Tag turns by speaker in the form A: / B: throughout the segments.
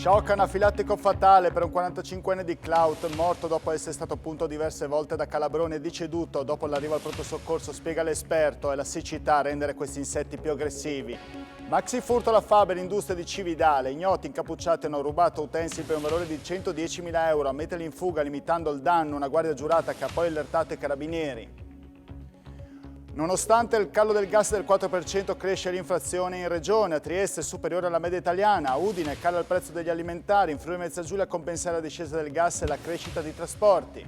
A: Shock anafilattico fatale per un 45enne di Clout, morto dopo essere stato punto diverse volte da calabroni e deceduto dopo l'arrivo al pronto soccorso, spiega l'esperto, è la siccità a rendere questi insetti più aggressivi. Maxi furto alla Faber, industria di Cividale, ignoti incappucciati hanno rubato utensili per un valore di 110.000 euro, a metterli in fuga limitando il danno, una guardia giurata che ha poi allertato i carabinieri. Nonostante il calo del gas del 4% cresce l'inflazione in regione, a Trieste è superiore alla media italiana, a Udine cala il prezzo degli alimentari, in Friuli Venezia Giulia a compensare la discesa del gas e la crescita dei trasporti.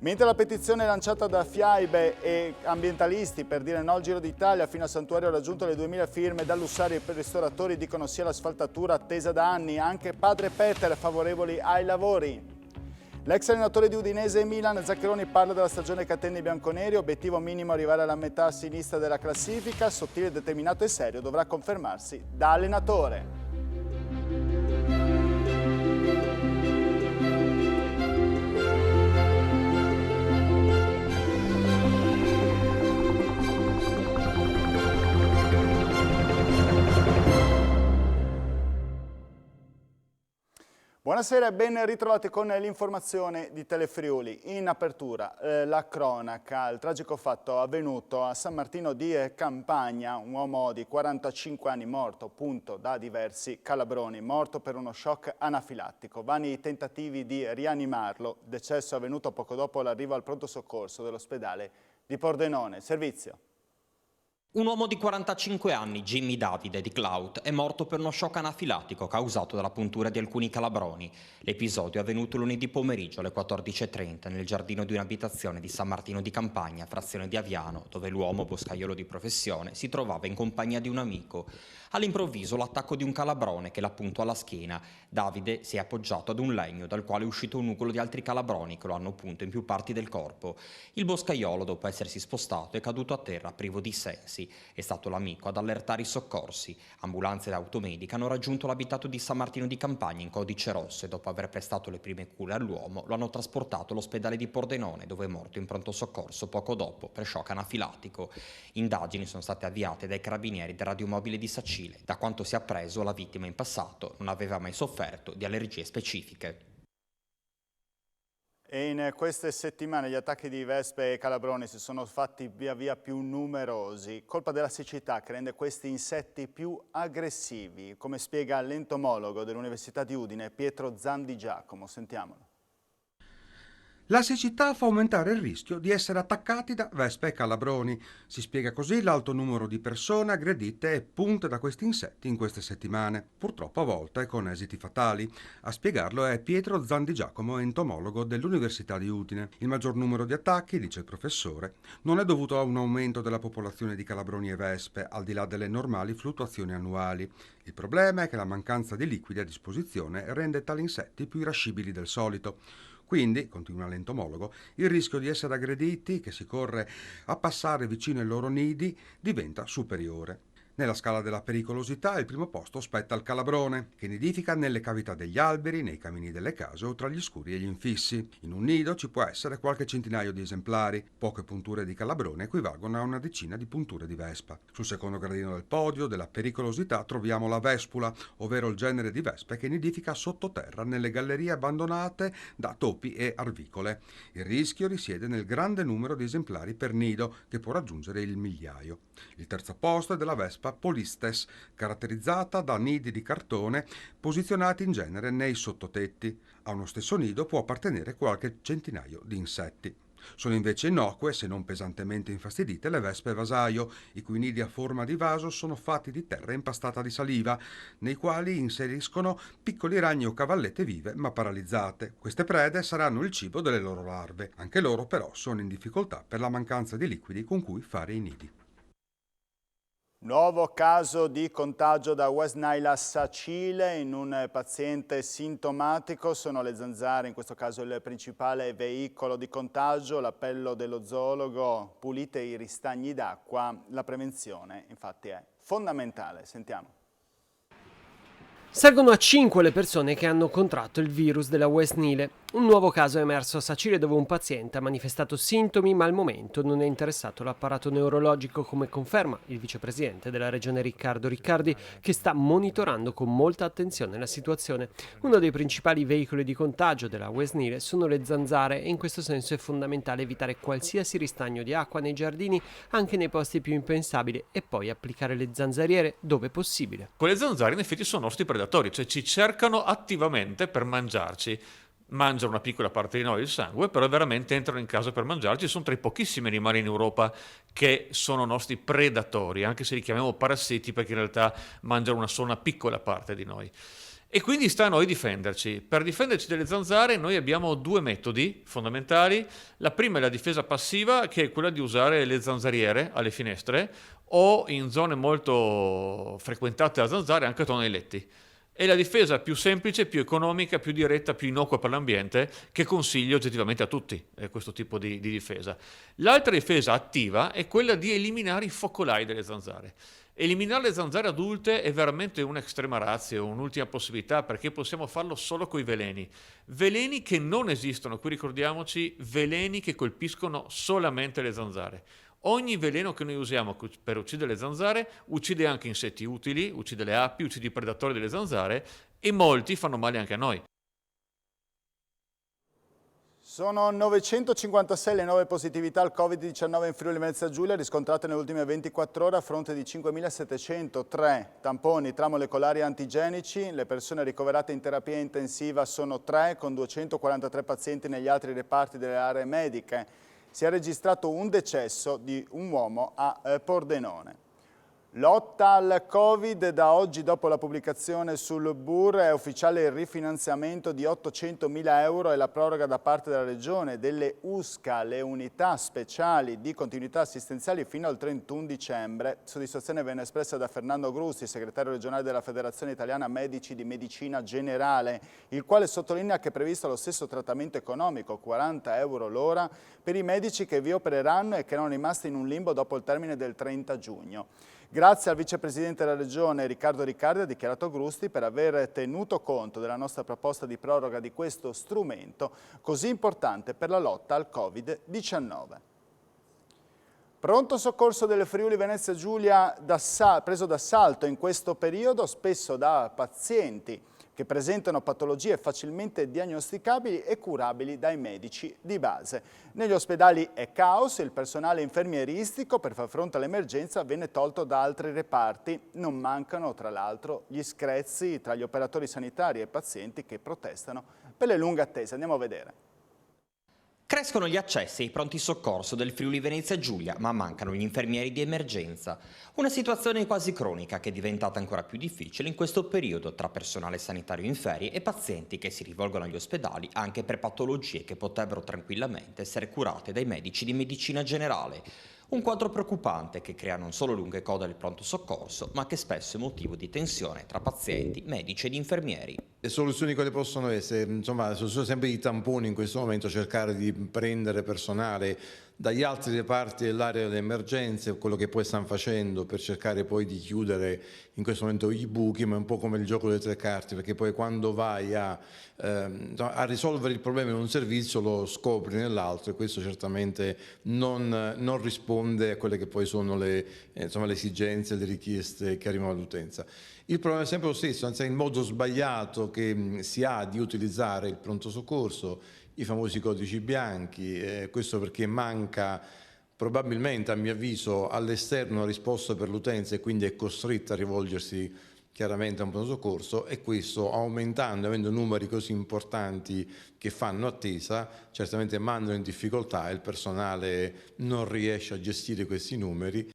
A: Mentre la petizione lanciata da FIAIBE e ambientalisti per dire no al Giro d'Italia fino al santuario ha raggiunto le 2.000 firme, dall'usario e ristoratori dicono sia l'asfaltatura attesa da anni, anche Padre Peter è favorevoli ai lavori. L'ex allenatore di Udinese e Milan, Zaccheroni, parla della stagione Catenni bianconeri, obiettivo minimo arrivare alla metà sinistra della classifica, sottile, determinato e serio, dovrà confermarsi da allenatore. Buonasera e ben ritrovati con l'informazione di Telefriuli. In apertura la cronaca, il tragico fatto avvenuto a San Martino di Campagna, un uomo di 45 anni morto appunto da diversi calabroni, morto per uno shock anafilattico. Vani i tentativi di rianimarlo, decesso avvenuto poco dopo l'arrivo al pronto soccorso dell'ospedale di Pordenone. Servizio.
B: Un uomo di 45 anni, Jimmy Davide di Clout, è morto per uno shock anafilattico causato dalla puntura di alcuni calabroni. L'episodio è avvenuto lunedì pomeriggio alle 14:30 nel giardino di un'abitazione di San Martino di Campagna, frazione di Aviano, dove l'uomo, boscaiolo di professione, si trovava in compagnia di un amico. All'improvviso l'attacco di un calabrone che l'ha punto alla schiena. Davide si è appoggiato ad un legno dal quale è uscito un nugolo di altri calabroni che lo hanno punto in più parti del corpo. Il boscaiolo, dopo essersi spostato, è caduto a terra privo di sensi. È stato l'amico ad allertare i soccorsi. Ambulanze ed automedica hanno raggiunto l'abitato di San Martino di Campagna in codice rosso e dopo aver prestato le prime cure all'uomo lo hanno trasportato all'ospedale di Pordenone, dove è morto in pronto soccorso poco dopo per shock anafilattico. Indagini sono state avviate dai carabinieri del radiomobile di Sacile. Da quanto si è appreso, la vittima in passato non aveva mai sofferto di allergie specifiche.
A: E in queste settimane gli attacchi di vespe e calabroni si sono fatti via via più numerosi, colpa della siccità che rende questi insetti più aggressivi, come spiega l'entomologo dell'Università di Udine, Pietro Zandi Giacomo. Sentiamolo.
C: La siccità fa aumentare il rischio di essere attaccati da vespe e calabroni. Si spiega così l'alto numero di persone aggredite e punte da questi insetti in queste settimane, purtroppo a volte con esiti fatali. A spiegarlo è Pietro Zandi Giacomo, entomologo dell'Università di Udine. Il maggior numero di attacchi, dice il professore, non è dovuto a un aumento della popolazione di calabroni e vespe, al di là delle normali fluttuazioni annuali. Il problema è che la mancanza di liquidi a disposizione rende tali insetti più irascibili del solito. Quindi, continua l'entomologo, il rischio di essere aggrediti, che si corre a passare vicino ai loro nidi, diventa superiore. Nella scala della pericolosità il primo posto spetta al calabrone, che nidifica nelle cavità degli alberi, nei camini delle case o tra gli scuri e gli infissi. In un nido ci può essere qualche centinaio di esemplari. Poche punture di calabrone equivalgono a una decina di punture di vespa. Sul secondo gradino del podio della pericolosità troviamo la vespula, ovvero il genere di vespe che nidifica sottoterra nelle gallerie abbandonate da topi e arvicole. Il rischio risiede nel grande numero di esemplari per nido, che può raggiungere il migliaio. Il terzo posto è della vespa Polistes, caratterizzata da nidi di cartone posizionati in genere nei sottotetti. A uno stesso nido può appartenere qualche centinaio di insetti. Sono invece innocue, se non pesantemente infastidite, le vespe vasaio, i cui nidi a forma di vaso sono fatti di terra impastata di saliva, nei quali inseriscono piccoli ragni o cavallette vive ma paralizzate. Queste prede saranno il cibo delle loro larve. Anche loro però sono in difficoltà per la mancanza di liquidi con cui fare i nidi.
A: Nuovo caso di contagio da West Nile a Sacile in un paziente sintomatico. Sono le zanzare, in questo caso il principale veicolo di contagio. L'appello dello zoologo: pulite i ristagni d'acqua. La prevenzione infatti è fondamentale. Sentiamo.
D: Salgono a 5 le persone che hanno contratto il virus della West Nile, Un nuovo caso è emerso a Sacile dove un paziente ha manifestato sintomi ma al momento non è interessato l'apparato neurologico, come conferma il vicepresidente della regione Riccardo Riccardi, che sta monitorando con molta attenzione la situazione. Uno dei principali veicoli di contagio della West Nile sono le zanzare e in questo senso è fondamentale evitare qualsiasi ristagno di acqua nei giardini, anche nei posti più impensabili, e poi applicare le zanzariere dove possibile.
E: Quelle zanzare in effetti sono nostri predatori, cioè ci cercano attivamente per mangiarci. Mangiano una piccola parte di noi, il sangue, però veramente entrano in casa per mangiarci. Sono tra i pochissimi animali in Europa che sono nostri predatori, anche se li chiamiamo parassiti perché in realtà mangiano una sola piccola parte di noi. E quindi sta a noi difenderci. Per difenderci dalle zanzare noi abbiamo due metodi fondamentali. La prima è la difesa passiva, che è quella di usare le zanzariere alle finestre o in zone molto frequentate da zanzare anche attorno ai letti. È la difesa più semplice, più economica, più diretta, più innocua per l'ambiente, che consiglio oggettivamente a tutti, questo tipo di difesa. L'altra difesa attiva è quella di eliminare i focolai delle zanzare. Eliminare le zanzare adulte è veramente un'estrema ratio, un'ultima possibilità, perché possiamo farlo solo con i veleni. Veleni che non esistono, qui ricordiamoci, veleni che colpiscono solamente le zanzare. Ogni veleno che noi usiamo per uccidere le zanzare uccide anche insetti utili, uccide le api, uccide i predatori delle zanzare e molti fanno male anche a noi.
A: Sono 956 le nuove positività al Covid-19 in Friuli Venezia Giulia riscontrate nelle ultime 24 ore a fronte di 5.703 tamponi tra molecolari e antigenici. Le persone ricoverate in terapia intensiva sono 3, con 243 pazienti negli altri reparti delle aree mediche. Si è registrato un decesso di un uomo a Pordenone. Lotta al Covid, da oggi dopo la pubblicazione sul BUR è ufficiale il rifinanziamento di 800.000 euro e la proroga da parte della Regione delle USCA, le unità speciali di continuità assistenziali, fino al 31 dicembre. Soddisfazione venne espressa da Fernando Grusti, segretario regionale della Federazione Italiana Medici di Medicina Generale, il quale sottolinea che è previsto lo stesso trattamento economico, 40 euro l'ora, per i medici che vi opereranno e che erano rimasti in un limbo dopo il termine del 30 giugno. Grazie al vicepresidente della Regione Riccardo Riccardi, ha dichiarato Grusti, per aver tenuto conto della nostra proposta di proroga di questo strumento così importante per la lotta al Covid-19. Pronto soccorso delle Friuli Venezia Giulia preso d'assalto in questo periodo, spesso da pazienti che presentano patologie facilmente diagnosticabili e curabili dai medici di base. Negli ospedali è caos, il personale infermieristico per far fronte all'emergenza viene tolto da altri reparti. Non mancano tra l'altro gli screzi tra gli operatori sanitari e pazienti che protestano per le lunghe attese. Andiamo a vedere.
B: Crescono gli accessi ai pronti soccorso del Friuli Venezia Giulia, ma mancano gli infermieri di emergenza. Una situazione quasi cronica che è diventata ancora più difficile in questo periodo tra personale sanitario in ferie e pazienti che si rivolgono agli ospedali anche per patologie che potrebbero tranquillamente essere curate dai medici di medicina generale. Un quadro preoccupante che crea non solo lunghe code del pronto soccorso, ma che spesso è motivo di tensione tra pazienti, medici ed infermieri.
F: Le soluzioni quali possono essere? Insomma, sono sempre i tamponi in questo momento, cercare di prendere personale dagli altri reparti dell'area delle emergenze, quello che poi stanno facendo per cercare poi di chiudere in questo momento i buchi, ma è un po' come il gioco delle tre carte, perché poi quando vai a risolvere il problema in un servizio lo scopri nell'altro, e questo certamente non risponde a quelle che poi sono le esigenze, le richieste che arrivano all'utenza. Il problema è sempre lo stesso, anzi è il modo sbagliato che si ha di utilizzare il pronto soccorso, i famosi codici bianchi, questo perché manca probabilmente, a mio avviso, all'esterno una risposta per l'utenza e quindi è costretta a rivolgersi chiaramente a un pronto soccorso, e questo, aumentando, avendo numeri così importanti che fanno attesa, certamente mandano in difficoltà e il personale non riesce a gestire questi numeri.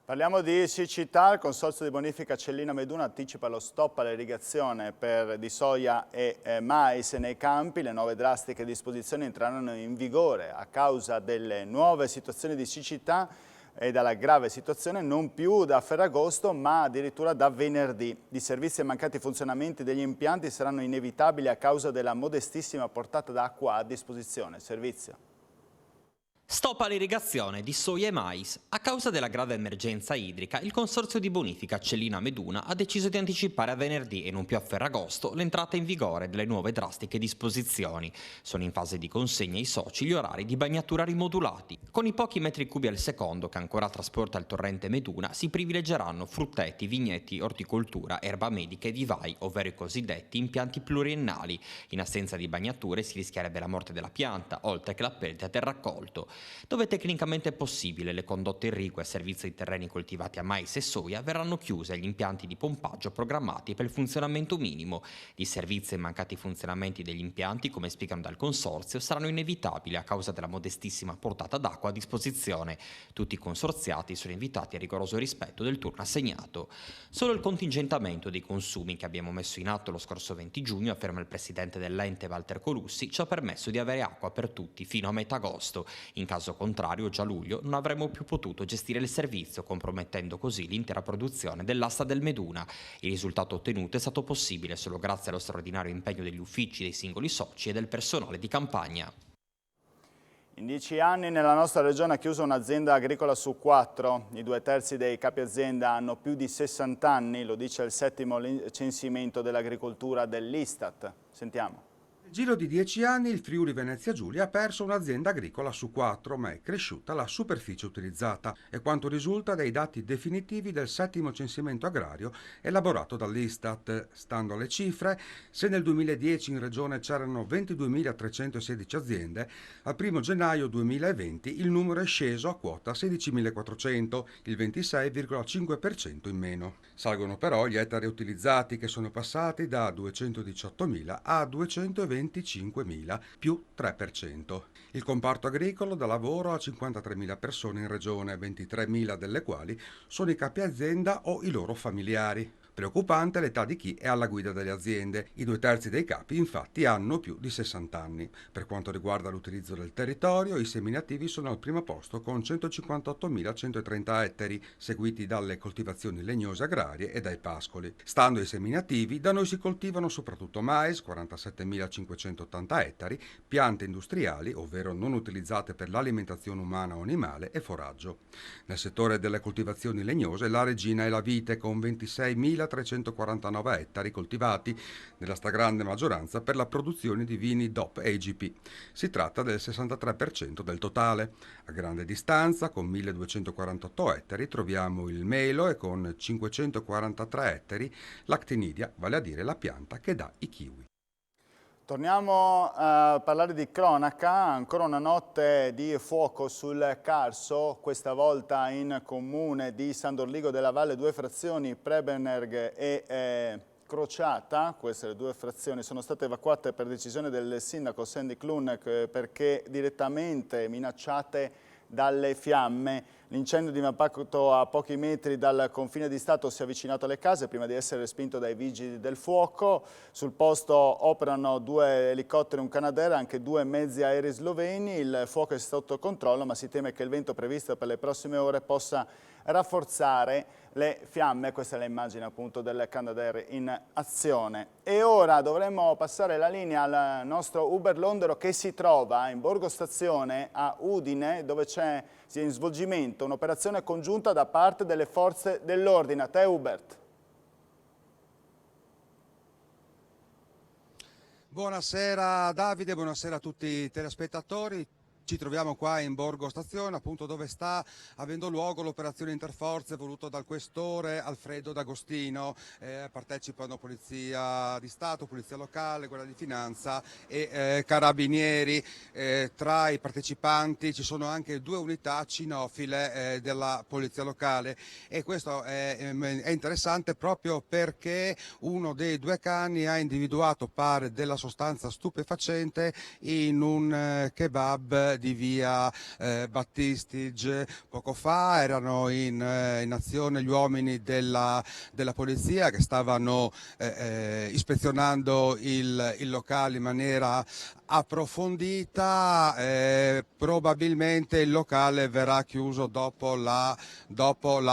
A: Parliamo di siccità. Il Consorzio di Bonifica Cellina Meduna anticipa lo stop all'irrigazione di soia e mais nei campi. Le nuove drastiche disposizioni entreranno in vigore a causa delle nuove situazioni di siccità e dalla grave situazione non più da Ferragosto ma addirittura da venerdì. I servizi e mancati funzionamenti degli impianti saranno inevitabili a causa della modestissima portata d'acqua a disposizione. Servizio.
B: Stop all'irrigazione di soia e mais. A causa della grave emergenza idrica, il consorzio di bonifica Cellina Meduna ha deciso di anticipare a venerdì e non più a Ferragosto l'entrata in vigore delle nuove drastiche disposizioni. Sono in fase di consegna ai soci gli orari di bagnatura rimodulati. Con i pochi metri cubi al secondo che ancora trasporta il torrente Meduna si privilegeranno frutteti, vigneti, orticoltura, erba medica e vivai, ovvero i cosiddetti impianti pluriennali. In assenza di bagnature si rischierebbe la morte della pianta, oltre che la perdita del raccolto. Dove tecnicamente è possibile, le condotte irrigue a servizio di terreni coltivati a mais e soia verranno chiuse e gli impianti di pompaggio programmati per il funzionamento minimo. Disservizi e mancati funzionamenti degli impianti, come spiegano dal consorzio, saranno inevitabili a causa della modestissima portata d'acqua a disposizione. Tutti i consorziati sono invitati a rigoroso rispetto del turno assegnato. Solo il contingentamento dei consumi che abbiamo messo in atto lo scorso 20 giugno, afferma il presidente dell'ente Walter Colussi, ci ha permesso di avere acqua per tutti fino a metà agosto. In caso contrario, già a luglio non avremmo più potuto gestire il servizio, compromettendo così l'intera produzione dell'asta del Meduna. Il risultato ottenuto è stato possibile solo grazie allo straordinario impegno degli uffici, dei singoli soci e del personale di campagna.
A: In 10 anni nella nostra regione ha chiuso un'azienda agricola su 4. I 2/3 dei capi azienda hanno più di 60 anni, lo dice il 7° censimento dell'agricoltura dell'Istat. Sentiamo.
C: Nel giro di 10 anni il Friuli Venezia Giulia ha perso un'azienda agricola su 4, ma è cresciuta la superficie utilizzata, è quanto risulta dai dati definitivi del 7° censimento agrario elaborato dall'Istat. Stando alle cifre, se nel 2010 in regione c'erano 22.316 aziende, al 1 gennaio 2020 il numero è sceso a quota 16.400, il 26,5% in meno. Salgono però gli ettari utilizzati, che sono passati da 218.000 a 225.000, più 3%. Il comparto agricolo dà lavoro a 53.000 persone in regione, 23.000 delle quali sono i capi azienda o i loro familiari. Preoccupante l'età di chi è alla guida delle aziende. I 2/3 dei capi infatti hanno più di 60 anni. Per quanto riguarda l'utilizzo del territorio, i seminativi sono al primo posto con 158.130 ettari, seguiti dalle coltivazioni legnose agrarie e dai pascoli. Stando ai seminativi, da noi si coltivano soprattutto mais, 47.580 ettari, piante industriali, ovvero non utilizzate per l'alimentazione umana o animale, e foraggio. Nel settore delle coltivazioni legnose la regina è la vite, con 26.349 ettari coltivati, nella stragrande maggioranza per la produzione di vini DOP AGP. Si tratta del 63% del totale. A grande distanza, con 1.248 ettari, troviamo il melo e con 543 ettari l'actinidia, vale a dire la pianta che dà i kiwi.
A: Torniamo a parlare di cronaca, ancora una notte di fuoco sul Carso, questa volta in comune di San Dorligo della Valle, 2 frazioni, Prebenberg e Crociata. Queste 2 frazioni sono state evacuate per decisione del sindaco Sandy Clun perché direttamente minacciate dalle fiamme. L'incendio divampato a pochi metri dal confine di Stato si è avvicinato alle case prima di essere respinto dai vigili del fuoco. Sul posto operano 2 elicotteri e un Canadair, anche 2 mezzi aerei sloveni. Il fuoco è sotto controllo, ma si teme che il vento previsto per le prossime ore possa rafforzare le fiamme. Questa è l'immagine appunto del Canadair in azione. E ora dovremmo passare la linea al nostro Uber Londero, che si trova in Borgo Stazione a Udine, dove c'è in svolgimento un'operazione congiunta da parte delle forze dell'ordine. A te, Hubert.
C: Buonasera Davide, buonasera a tutti i telespettatori. Ci troviamo qua in Borgo Stazione, appunto dove sta avendo luogo l'operazione interforze voluto dal questore Alfredo D'Agostino. Partecipano Polizia di Stato, Polizia Locale, Guardia di Finanza e Carabinieri. Tra i partecipanti ci sono anche 2 unità cinofile della Polizia Locale, e questo è interessante proprio perché uno dei 2 cani ha individuato, pare, della sostanza stupefacente in un kebab di via Battistage. Poco fa erano in azione gli uomini della polizia che stavano ispezionando il locale in maniera approfondita. Probabilmente il locale verrà chiuso dopo la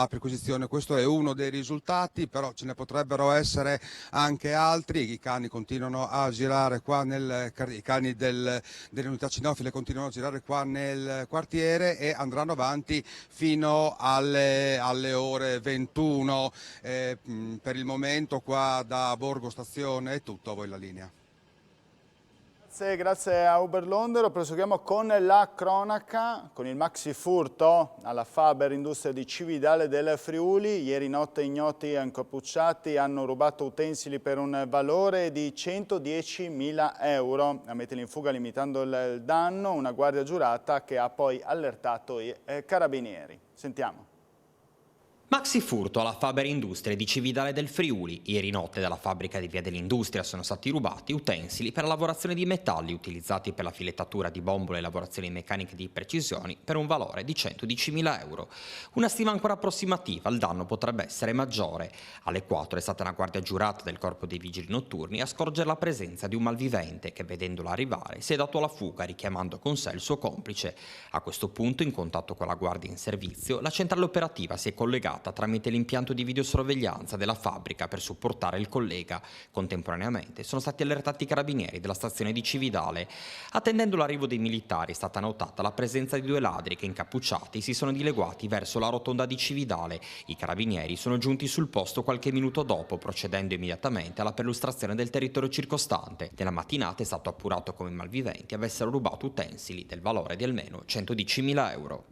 C: perquisizione. Questo è uno dei risultati, però ce ne potrebbero essere anche altri. I cani continuano a girare qua, i cani delle unità cinofile continuano a girare entrare qua nel quartiere e andranno avanti fino alle ore 21. Per il momento qua da Borgo Stazione è tutto, a voi la linea.
A: Grazie a Uber Londero. Proseguiamo con la cronaca, con il maxi furto alla Faber Industria di Cividale del Friuli. Ieri notte ignoti incappucciati hanno rubato utensili per un valore di 110.000 euro. A metterli in fuga limitando il danno, una guardia giurata che ha poi allertato i carabinieri. Sentiamo.
B: Maxi furto alla Faber Industrie di Cividale del Friuli. Ieri notte dalla fabbrica di Via dell'Industria sono stati rubati utensili per la lavorazione di metalli utilizzati per la filettatura di bombole e lavorazioni meccaniche di precisione per un valore di 110.000 euro. Una stima ancora approssimativa, il danno potrebbe essere maggiore. Alle 4 è stata una guardia giurata del Corpo dei Vigili Notturni a scorgere la presenza di un malvivente che, vedendolo arrivare, si è dato alla fuga richiamando con sé il suo complice. A questo punto, in contatto con la guardia in servizio, la centrale operativa si è collegata tramite l'impianto di videosorveglianza della fabbrica per supportare il collega. Contemporaneamente sono stati allertati i carabinieri della stazione di Cividale. Attendendo l'arrivo dei militari è stata notata la presenza di 2 ladri che, incappucciati, si sono dileguati verso la rotonda di Cividale. I carabinieri sono giunti sul posto qualche minuto dopo, procedendo immediatamente alla perlustrazione del territorio circostante. Nella mattinata è stato appurato come i malviventi avessero rubato utensili del valore di almeno 110.000 euro.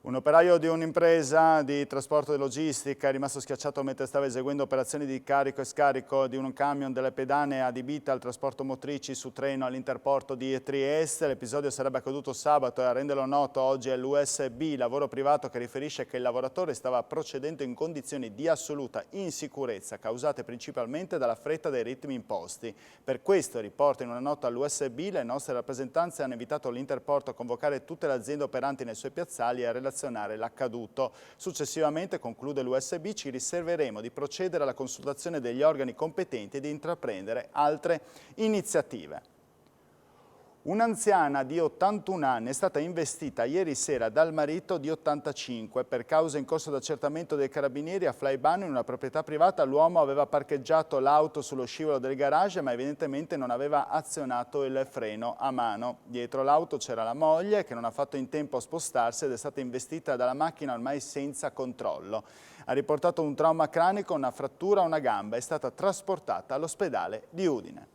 A: Un operaio di un'impresa di trasporto e logistica è rimasto schiacciato mentre stava eseguendo operazioni di carico e scarico di un camion delle pedane adibite al trasporto motrici su treno all'interporto di Trieste. L'episodio sarebbe accaduto sabato e a renderlo noto oggi è l'USB, lavoro privato, che riferisce che il lavoratore stava procedendo in condizioni di assoluta insicurezza causate principalmente dalla fretta dei ritmi imposti. Per questo, riporta in una nota all'USB, le nostre rappresentanze hanno invitato l'Interporto a convocare tutte le aziende operanti nei suoi piazzali e a relazionare l'accaduto. Successivamente, conclude l'USB, ci riserveremo di procedere alla consultazione degli organi competenti e di intraprendere altre iniziative. Un'anziana di 81 anni è stata investita ieri sera dal marito di 85. Per causa in corso d'accertamento dei carabinieri a Flaibano, in una proprietà privata, l'uomo aveva parcheggiato l'auto sullo scivolo del garage, ma evidentemente non aveva azionato il freno a mano. Dietro l'auto c'era la moglie, che non ha fatto in tempo a spostarsi ed è stata investita dalla macchina ormai senza controllo. Ha riportato un trauma cranico, una frattura a una gamba. È stata trasportata all'ospedale di Udine.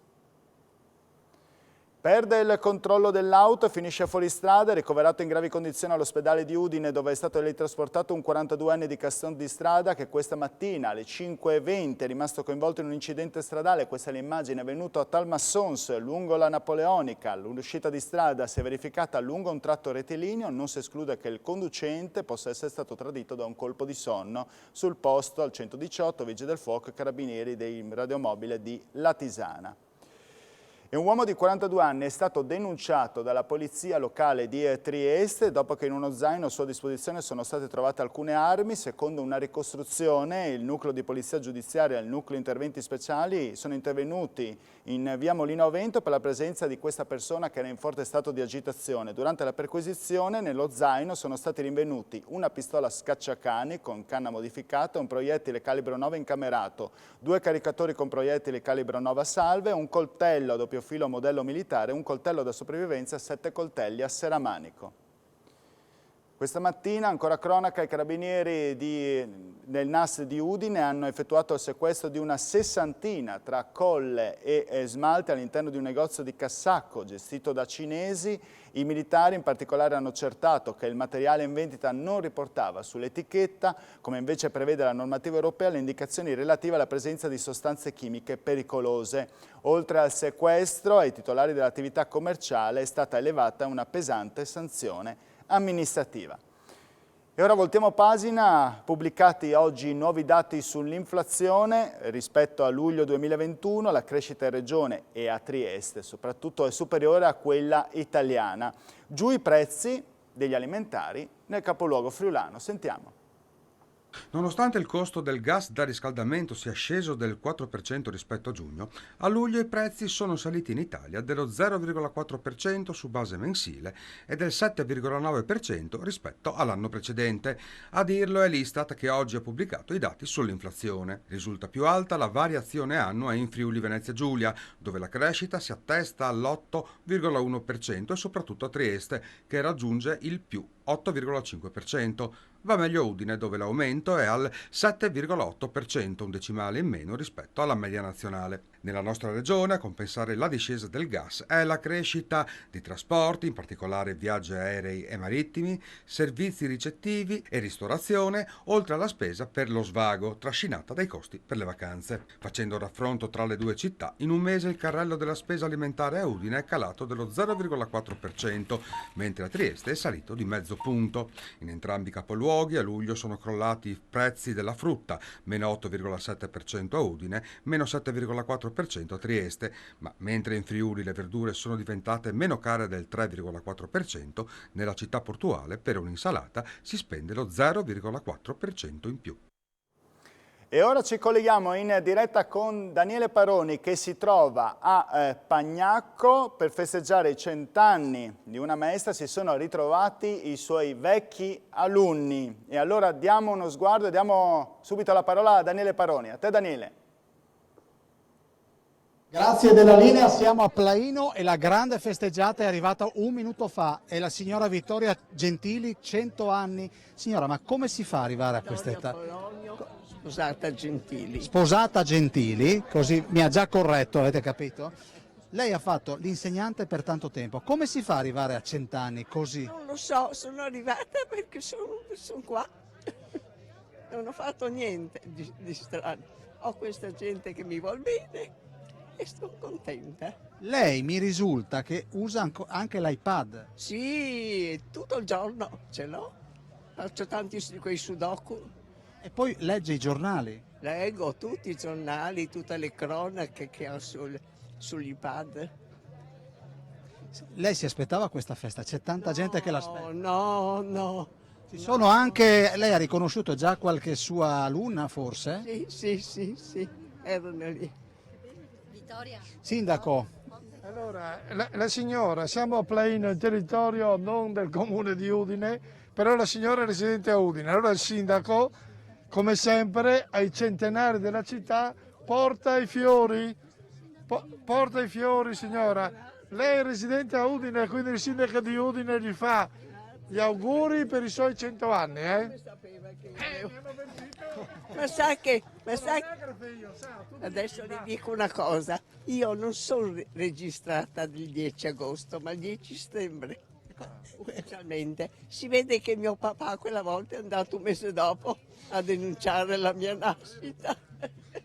A: Perde il controllo dell'auto e finisce fuori strada, ricoverato in gravi condizioni all'ospedale di Udine, dove è stato trasportato un 42enne di Caston di Strada che questa mattina alle 5:20 è rimasto coinvolto in un incidente stradale. Questa è l'immagine, è venuto a Talmassons, lungo la Napoleonica. L'uscita di strada si è verificata lungo un tratto rettilineo, non si esclude che il conducente possa essere stato tradito da un colpo di sonno. Sul posto, al 118, Vigili del Fuoco e Carabinieri dei radiomobile di Latisana. E un uomo di 42 anni è stato denunciato dalla polizia locale di Trieste dopo che in uno zaino a sua disposizione sono state trovate alcune armi. Secondo una ricostruzione, il nucleo di polizia giudiziaria e il nucleo interventi speciali sono intervenuti in via Molino a Vento per la presenza di questa persona che era in forte stato di agitazione. Durante la perquisizione nello zaino sono stati rinvenuti una pistola scacciacani con canna modificata, un proiettile calibro 9 incamerato, 2 caricatori con proiettili calibro 9 a salve, un coltello a doppio filo modello militare, un coltello da sopravvivenza e 7 coltelli a serramanico. Questa mattina, ancora cronaca, i carabinieri del NAS di Udine hanno effettuato il sequestro di una 60ina tra colle e smalte all'interno di un negozio di Cassacco gestito da cinesi. I militari in particolare hanno accertato che il materiale in vendita non riportava sull'etichetta, come invece prevede la normativa europea, le indicazioni relative alla presenza di sostanze chimiche pericolose. Oltre al sequestro, ai titolari dell'attività commerciale è stata elevata una pesante sanzione amministrativa. E ora voltiamo pagina, pubblicati oggi nuovi dati sull'inflazione. Rispetto a luglio 2021 la crescita in regione e a Trieste soprattutto è superiore a quella italiana. Giù i prezzi degli alimentari nel capoluogo friulano. Sentiamo.
C: Nonostante il costo del gas da riscaldamento sia sceso del 4% rispetto a giugno, a luglio i prezzi sono saliti in Italia dello 0,4% su base mensile e del 7,9% rispetto all'anno precedente. A dirlo è l'Istat che oggi ha pubblicato i dati sull'inflazione. Risulta più alta la variazione annua in Friuli Venezia Giulia, dove la crescita si attesta all'8,1% e soprattutto a Trieste, che raggiunge il più 8,5%. Va meglio Udine, dove l'aumento è al 7,8%, un decimale in meno rispetto alla media nazionale. Nella nostra regione a compensare la discesa del gas è la crescita di trasporti, in particolare viaggi aerei e marittimi, servizi ricettivi e ristorazione, oltre alla spesa per lo svago, trascinata dai costi per le vacanze. Facendo raffronto tra le due città, in un mese il carrello della spesa alimentare a Udine è calato dello 0,4%, mentre a Trieste è salito di mezzo punto. In entrambi i capoluoghi a luglio sono crollati i prezzi della frutta, meno 8,7% a Udine, meno 7,4% a Trieste, ma mentre in Friuli le verdure sono diventate meno care del 3,4%, nella città portuale per un'insalata si spende lo 0,4% in più.
A: E ora ci colleghiamo in diretta con Daniele Paroni che si trova a Pagnacco per festeggiare i 100 anni di una maestra. Si sono ritrovati i suoi vecchi alunni. E allora diamo uno sguardo e diamo subito la parola a Daniele Paroni. A te Daniele.
G: Grazie della linea, siamo a Plaino e la grande festeggiata è arrivata un minuto fa. È la signora Vittoria Gentili, 100 anni. Signora, ma come si fa ad arrivare a questa età?
H: Sposata Gentili.
G: Sposata Gentili, così mi ha già corretto, avete capito? Lei ha fatto l'insegnante per tanto tempo. Come si fa ad arrivare a 100 anni così?
H: Non lo so, sono arrivata perché sono qua. Non ho fatto niente di strano. Ho questa gente che mi vuol bene e sto contenta.
G: Lei mi risulta che usa anche l'iPad.
H: Sì, tutto il giorno ce l'ho. Faccio tanti quei sudoku.
G: E poi legge i giornali.
H: Leggo tutti i giornali, tutte le cronache che ho sull'iPad.
G: Lei si aspettava questa festa? C'è tanta gente che l'aspetta.
H: No.
G: Ci sono anche, lei ha riconosciuto già qualche sua alunna forse?
H: Sì, erano lì.
I: Vittoria.
G: Sindaco.
J: Allora, la signora, siamo a Plaino, in territorio non del comune di Udine, però la signora è residente a Udine. Allora il sindaco, come sempre, ai centenari della città, porta i fiori. Porta i fiori, signora. Lei è residente a Udine, quindi il sindaco di Udine gli fa gli auguri per i suoi 100 anni,
H: Ma sa che adesso le dico una cosa, io non sono registrata il 10 agosto, ma il 10 settembre. Ufficialmente si vede che mio papà quella volta è andato un mese dopo a denunciare la mia nascita.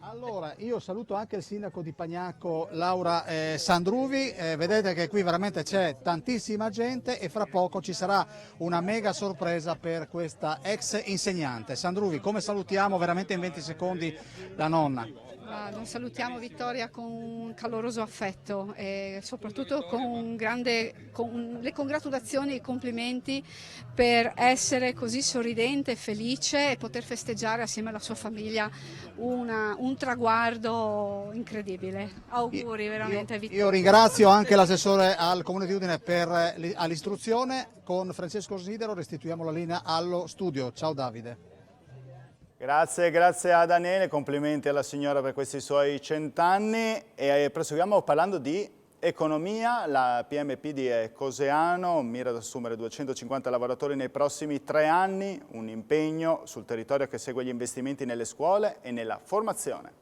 G: Allora, io saluto anche il sindaco di Pagnacco, Laura Sandruvi. Vedete che qui veramente c'è tantissima gente e fra poco ci sarà una mega sorpresa per questa ex insegnante. Sandruvi, come salutiamo veramente in 20 secondi la nonna?
I: Noi salutiamo Vittoria con un caloroso affetto e soprattutto con le congratulazioni e i complimenti per essere così sorridente e felice e poter festeggiare assieme alla sua famiglia un traguardo incredibile. Auguri veramente a Vittoria.
G: Io ringrazio anche l'assessore al Comune di Udine per all'istruzione. Con Francesco Sidero restituiamo la linea allo studio. Ciao Davide.
A: Grazie a Daniele, complimenti alla signora per questi suoi 100 anni e proseguiamo parlando di economia. La PMP di Coseano mira ad assumere 250 lavoratori nei prossimi 3 anni, un impegno sul territorio che segue gli investimenti nelle scuole e nella formazione.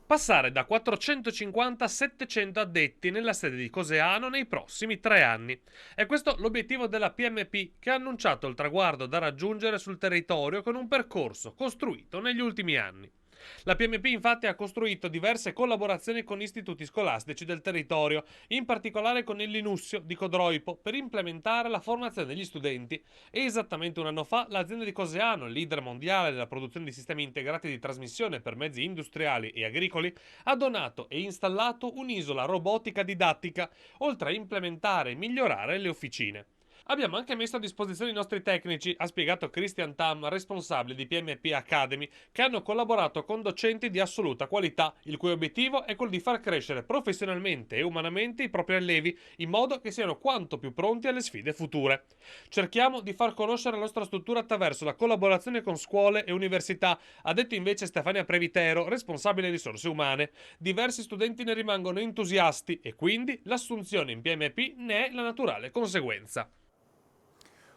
K: Passare da 450 a 700 addetti nella sede di Coseano nei prossimi 3 anni. È questo l'obiettivo della PMP, che ha annunciato il traguardo da raggiungere sul territorio con un percorso costruito negli ultimi anni. La PMP infatti ha costruito diverse collaborazioni con istituti scolastici del territorio, in particolare con il Linussio di Codroipo, per implementare la formazione degli studenti e esattamente un anno fa l'azienda di Coseano, leader mondiale della produzione di sistemi integrati di trasmissione per mezzi industriali e agricoli, ha donato e installato un'isola robotica didattica, oltre a implementare e migliorare le officine. Abbiamo anche messo a disposizione i nostri tecnici, ha spiegato Christian Tam, responsabile di PMP Academy, che hanno collaborato con docenti di assoluta qualità, il cui obiettivo è quello di far crescere professionalmente e umanamente i propri allievi, in modo che siano quanto più pronti alle sfide future. Cerchiamo di far conoscere la nostra struttura attraverso la collaborazione con scuole e università, ha detto invece Stefania Previtero, responsabile risorse umane. Diversi studenti ne rimangono entusiasti e quindi l'assunzione in PMP ne è la naturale conseguenza.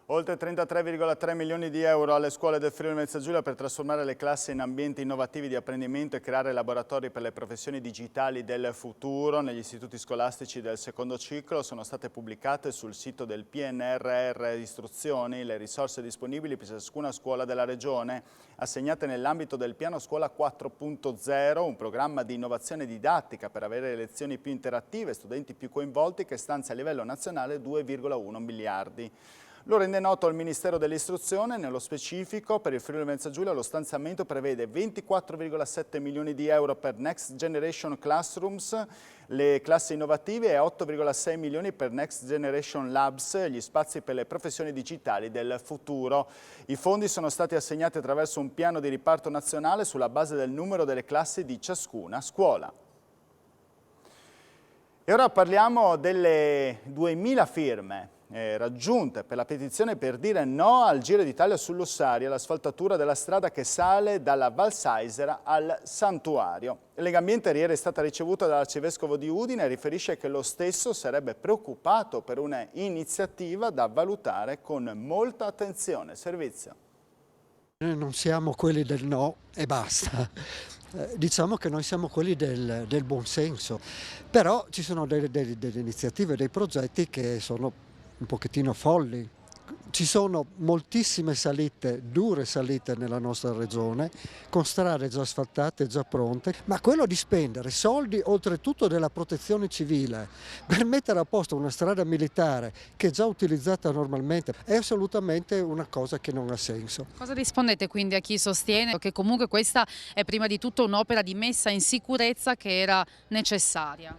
A: Oltre 33,3 milioni di euro alle scuole del Friuli Venezia Giulia per trasformare le classi in ambienti innovativi di apprendimento e creare laboratori per le professioni digitali del futuro negli istituti scolastici del secondo ciclo sono state pubblicate sul sito del PNRR Istruzioni le risorse disponibili per ciascuna scuola della Regione, assegnate nell'ambito del Piano Scuola 4.0, un programma di innovazione didattica per avere lezioni più interattive e studenti più coinvolti che stanzia a livello nazionale 2,1 miliardi. Lo rende noto il Ministero dell'Istruzione. Nello specifico, per il Friuli Venezia Giulia lo stanziamento prevede 24,7 milioni di euro per Next Generation Classrooms, le classi innovative, e 8,6 milioni per Next Generation Labs, gli spazi per le professioni digitali del futuro. I fondi sono stati assegnati attraverso un piano di riparto nazionale sulla base del numero delle classi di ciascuna scuola. E ora parliamo delle 2000 firme raggiunte per la petizione per dire no al Giro d'Italia sull'Ossaria, l'asfaltatura della strada che sale dalla Valsaisera al Santuario. Legambiente ieri è stata ricevuta dall'Arcivescovo di Udine e riferisce che lo stesso sarebbe preoccupato per un'iniziativa da valutare con molta attenzione. Servizio.
L: Noi non siamo quelli del no e basta. Diciamo che noi siamo quelli del buonsenso, però ci sono delle iniziative, dei progetti che sono un pochettino folli. Ci sono moltissime salite, dure salite nella nostra regione, con strade già asfaltate, già pronte, ma quello di spendere soldi, oltretutto della protezione civile, per mettere a posto una strada militare che è già utilizzata normalmente, è assolutamente una cosa che non ha senso.
M: Cosa rispondete quindi a chi sostiene che comunque questa è prima di tutto un'opera di messa in sicurezza che era necessaria?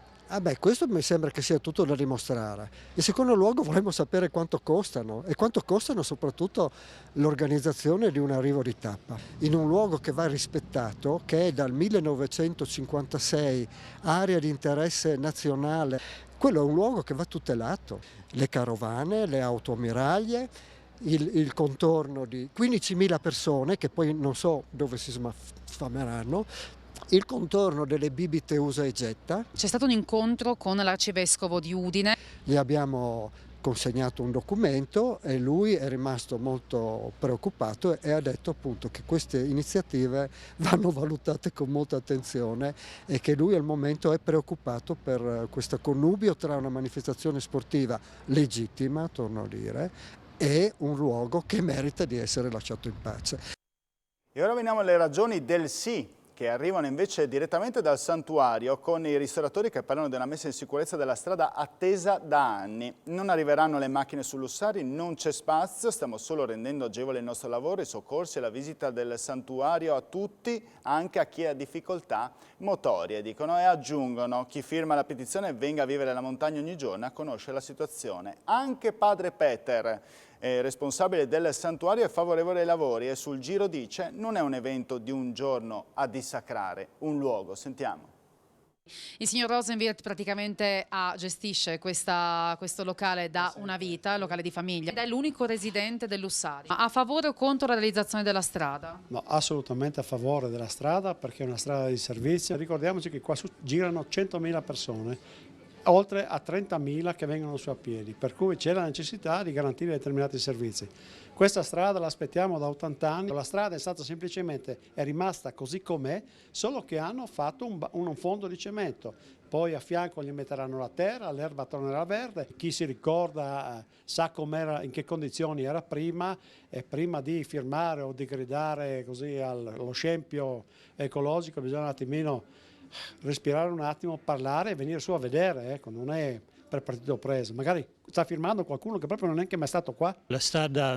L: Questo mi sembra che sia tutto da dimostrare. In secondo luogo vorremmo sapere quanto costano e quanto costano soprattutto l'organizzazione di un arrivo di tappa in un luogo che va rispettato, che è dal 1956 area di interesse nazionale. Quello è un luogo che va tutelato. Le carovane, le autoammiraglie, il contorno di 15.000 persone che poi non so dove si sfameranno, il contorno delle bibite usa e getta.
M: C'è stato un incontro con l'Arcivescovo di Udine.
L: Gli abbiamo consegnato un documento e lui è rimasto molto preoccupato e ha detto appunto che queste iniziative vanno valutate con molta attenzione e che lui al momento è preoccupato per questo connubio tra una manifestazione sportiva legittima, torno a dire, e un luogo che merita di essere lasciato in pace.
A: E ora veniamo alle ragioni del sì, che arrivano invece direttamente dal santuario, con i ristoratori che parlano della messa in sicurezza della strada attesa da anni. Non arriveranno le macchine sull'Ossari, non c'è spazio, stiamo solo rendendo agevole il nostro lavoro, i soccorsi e la visita del santuario a tutti, anche a chi ha difficoltà motorie, dicono, e aggiungono: chi firma la petizione venga a vivere la montagna ogni giorno a conoscere la situazione. Anche padre Peter, responsabile del santuario, è favorevole ai lavori e sul Giro dice non è un evento di un giorno a dissacrare un luogo. Sentiamo.
M: Il signor Rosenwirt praticamente gestisce questo locale da una vita, il locale di famiglia, ed è l'unico residente dell'Ussari. A favore o contro la realizzazione della strada?
N: No, assolutamente a favore della strada, perché è una strada di servizio. Ricordiamoci che qua girano 100.000 persone, oltre a 30.000 che vengono su a piedi, per cui c'è la necessità di garantire determinati servizi. Questa strada l'aspettiamo da 80 anni, la strada è rimasta così com'è, solo che hanno fatto un fondo di cemento, poi a fianco gli metteranno la terra, l'erba tornerà verde. Chi si ricorda sa com'era, in che condizioni era prima, e prima di firmare o di gridare così allo scempio ecologico bisogna un attimino respirare un attimo, parlare e venire su a vedere, ecco, non è per partito preso. Magari sta firmando qualcuno che proprio non è neanche mai stato qua.
O: La strada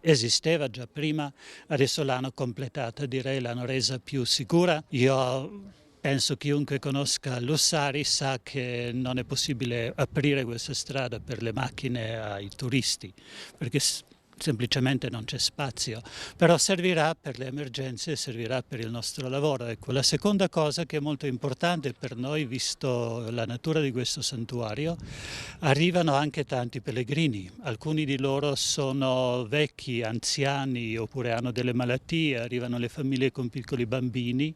O: esisteva già prima, adesso l'hanno completata, direi l'hanno resa più sicura. Io penso chiunque conosca Lussari sa che non è possibile aprire questa strada per le macchine ai turisti, perché semplicemente non c'è spazio, però servirà per le emergenze, servirà per il nostro lavoro. Ecco, la seconda cosa che è molto importante per noi, visto la natura di questo santuario, arrivano anche tanti pellegrini, alcuni di loro sono vecchi, anziani oppure hanno delle malattie, arrivano le famiglie con piccoli bambini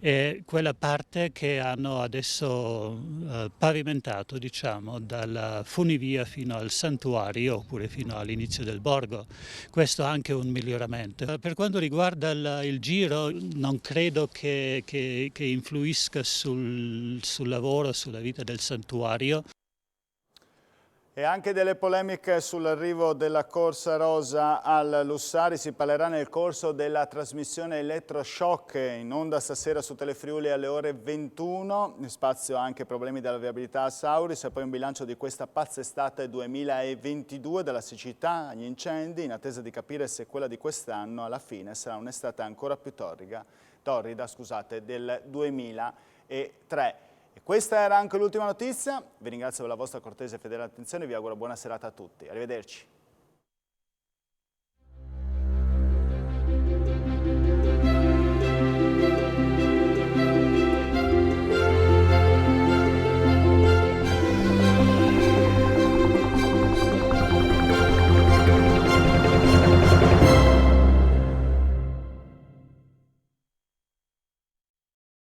O: e quella parte che hanno adesso pavimentato, diciamo, dalla funivia fino al santuario oppure fino all'inizio del borgo. Questo è anche un miglioramento. Per quanto riguarda il giro, non credo che influisca sul lavoro, sulla vita del santuario.
A: E anche delle polemiche sull'arrivo della Corsa Rosa al Lussari si parlerà nel corso della trasmissione Elettroshock in onda stasera su Telefriuli alle ore 21. Spazio anche problemi della viabilità a Sauris e poi un bilancio di questa pazza estate 2022 dalla siccità agli incendi, in attesa di capire se quella di quest'anno alla fine sarà un'estate ancora più torrida del 2003. E questa era anche l'ultima notizia, vi ringrazio per la vostra cortese e fedele attenzione e vi auguro buona serata a tutti. Arrivederci.